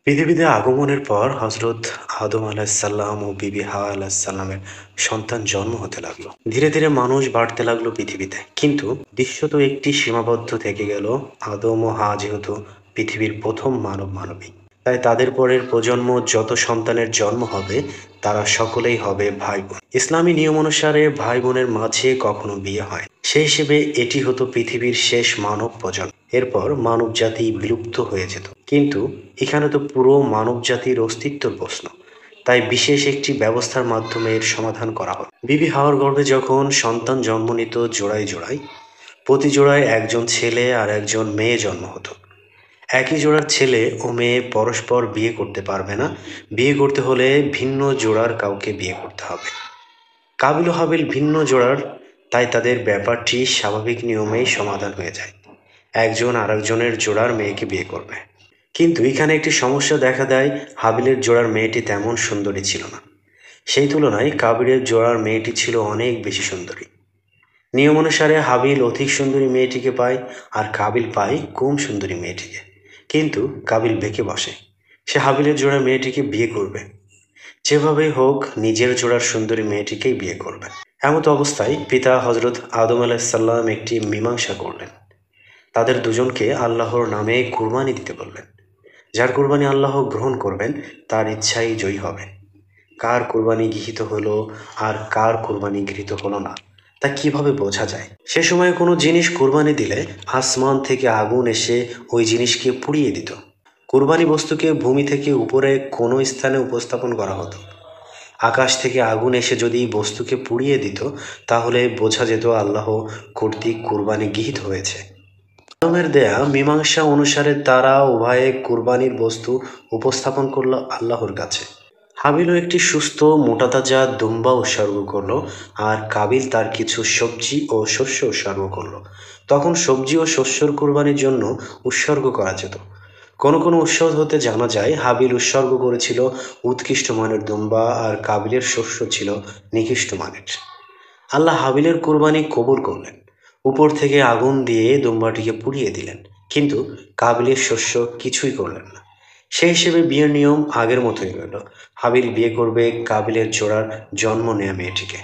পৃথিবীতে আগমনের পর হজরত আদম আলাহিসাল্লাম ও বিবি হাওয়া আলাহিসাল্লামের সন্তান জন্ম হতে লাগলো। ধীরে ধীরে মানুষ বাড়তে লাগলো পৃথিবীতে, কিন্তু দৃশ্য তো একটি সীমাবদ্ধ থেকে গেল। আদম ও হাওয়া যেহেতু পৃথিবীর প্রথম মানবী, তাই তাদের পরের প্রজন্ম যত সন্তানের জন্ম হবে তারা সকলেই হবে ভাই বোন। ইসলামী নিয়ম অনুসারে ভাই বোনের মাঝে কখনো বিয়ে হয়, সেই হিসেবে এটি হতো পৃথিবীর শেষ মানব প্রজন্ম। এরপর মানব জাতি বিলুপ্ত হয়ে যেত, কিন্তু এখানে তো পুরো মানব জাতির অস্তিত্বর প্রশ্ন, তাই বিশেষ একটি ব্যবস্থার মাধ্যমে এর সমাধান করা হয়। বিবি হাওয়ার গর্ভে যখন সন্তান জন্ম নিত জোড়ায় জোড়ায়, প্রতি জোড়ায় একজন ছেলে আর একজন মেয়ে জন্ম হতো। একই জোড়ার ছেলে ও মেয়ে পরস্পর বিয়ে করতে পারবে না, বিয়ে করতে হলে ভিন্ন জোড়ার কাউকে বিয়ে করতে হবে। কাবিল ও হাবিল ভিন্ন জোড়ার, তাই তাদের ব্যাপারটি স্বাভাবিক নিয়মেই সমাধান হয়ে যায়। একজন আরেকজনের জোড়ার মেয়েকে বিয়ে করবে, কিন্তু এখানে একটি সমস্যা দেখা দেয়। হাবিলের জোড়ার মেয়েটি তেমন সুন্দরী ছিল না, সেই তুলনায় কাবিলের জোড়ার মেয়েটি ছিল অনেক বেশি সুন্দরী। নিয়ম অনুসারে হাবিল অধিক সুন্দরী মেয়েটিকে পায়, আর কাবিল পায় কম সুন্দরী মেয়েটিকে। কিন্তু কাবিল বেঁকে বসে, সে হাবিলের জোড়ার মেয়েটিকে বিয়ে করবে। যেভাবেই হোক নিজের জোড়ার সুন্দরী মেয়েটিকেই বিয়ে করবে। এমত অবস্থায় পিতা হজরত আদম আলাহিসাল্লাম একটি মীমাংসা করলেন। তাদের দুজনকে আল্লাহর নামে কুরবানি দিতে বললেন। যার কুরবানি আল্লাহ গ্রহণ করবেন তার ইচ্ছাই জয়ী হবে। কার কুরবানি গৃহীত হলো আর কার কুরবানি গৃহীত হলো না, তা কিভাবে বোঝা যায়? সে সময় কোনো জিনিস কুরবানি দিলে আসমান থেকে আগুন এসে ওই জিনিসকে পুড়িয়ে দিত। কুরবানি বস্তুকে ভূমি থেকে উপরে কোনো স্থানে উপস্থাপন করা হতো। আকাশ থেকে আগুন এসে যদি বস্তুকে পুড়িয়ে দিত, তাহলে বোঝা যেত আল্লাহ কর্তৃক কুরবানি গৃহীত হয়েছে। আদমের দেয়া মীমাংসা অনুসারে তারা উভয়ে কুরবানির বস্তু উপস্থাপন করল আল্লাহর কাছে। হাবিলও একটি সুস্থ মোটাতাজা দুম্বা উৎসর্গ করলো, আর কাবিল তার কিছু সবজি ও শস্য উৎসর্গ করলো। তখন সবজি ও শস্যর কুরবানির জন্য উৎসর্গ করা যেত। কোনো কোনো উৎস হতে জানা যায় হাবিল উৎসর্গ করেছিল উৎকৃষ্ট মানের দুম্বা, আর কাবিলের শস্য ছিল নিকৃষ্ট মানের। আল্লাহ হাবিলের কুরবানি কবুল করলেন, উপর থেকে আগুন দিয়ে দুম্বাটিকে পুড়িয়ে দিলেন, কিন্তু কাবিলের শস্য কিছুই করলেন না। সেই হিসেবে বিয়ের নিয়ম আগের মতোই রইল। হাবিল বিয়ে করবে কাবিলের জোড়ার জন্ম নেয়া মেয়েটিকে।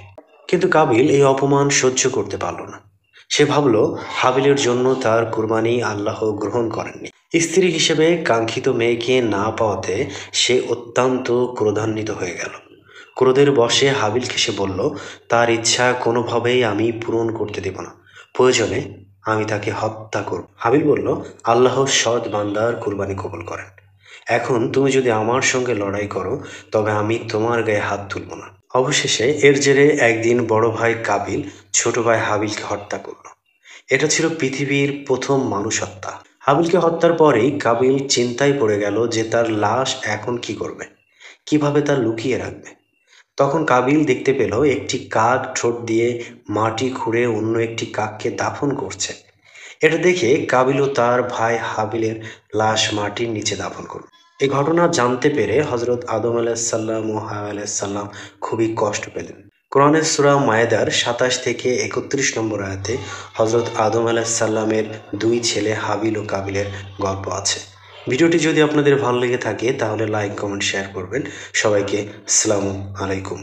কিন্তু কাবিল এই অপমান সহ্য করতে পারল না। সে ভাবল হাবিলের জন্য তার কুরবানি আল্লাহ গ্রহণ করেননি। স্ত্রী হিসেবে কাঙ্ক্ষিত মেয়েকে না পাওয়াতে সে অত্যন্ত ক্রোধান্বিত হয়ে গেল। ক্রোধের বশে হাবিলকে সে বলল, তার ইচ্ছা কোনোভাবেই আমি পূরণ করতে দেব না, প্রয়োজনে আমি তাকে হত্যা করব। হাবিল বলল, আল্লাহ সৎ বান্দার কুরবানি কবুল করেন। এখন তুমি যদি আমার সঙ্গে লড়াই করো তবে আমি তোমার গায়ে হাত তুলব না। অবশেষে এর জেরে একদিন বড় ভাই কাবিল ছোট ভাই হাবিলকে হত্যা করল। এটা ছিল পৃথিবীর প্রথম মানুষ হত্যা। হাবিলকে হত্যার পরেই কাবিল চিন্তায় পড়ে গেল যে তার লাশ এখন কি করবে, কিভাবে তা লুকিয়ে রাখবে। তখন কাবিল দেখতে পেল একটি কাক ঠোঁট দিয়ে মাটি খুঁড়ে অন্য একটি কাককে দাফন করছে। এটা দেখে কাবিল ও তার ভাই হাবিলের লাশ মাটির নিচে দাফন করল। এই ঘটনা জানতে পেরে হজরত আদম আলাহিসাল্লাম ও হাওয়া আলাহিসাল্লাম খুবই কষ্ট পেলেন। কোরআনের সূরা মায়েদার 27 থেকে 31 নম্বর আয়াতে হজরত আদম আলাহিসাল্লামের দুই ছেলে হাবিল ও কাবিলের গল্প আছে। ভিডিওটি যদি আপনাদের ভালো লেগে থাকে তাহলে লাইক কমেন্ট শেয়ার করবেন। সবাইকে আসসালামু আলাইকুম।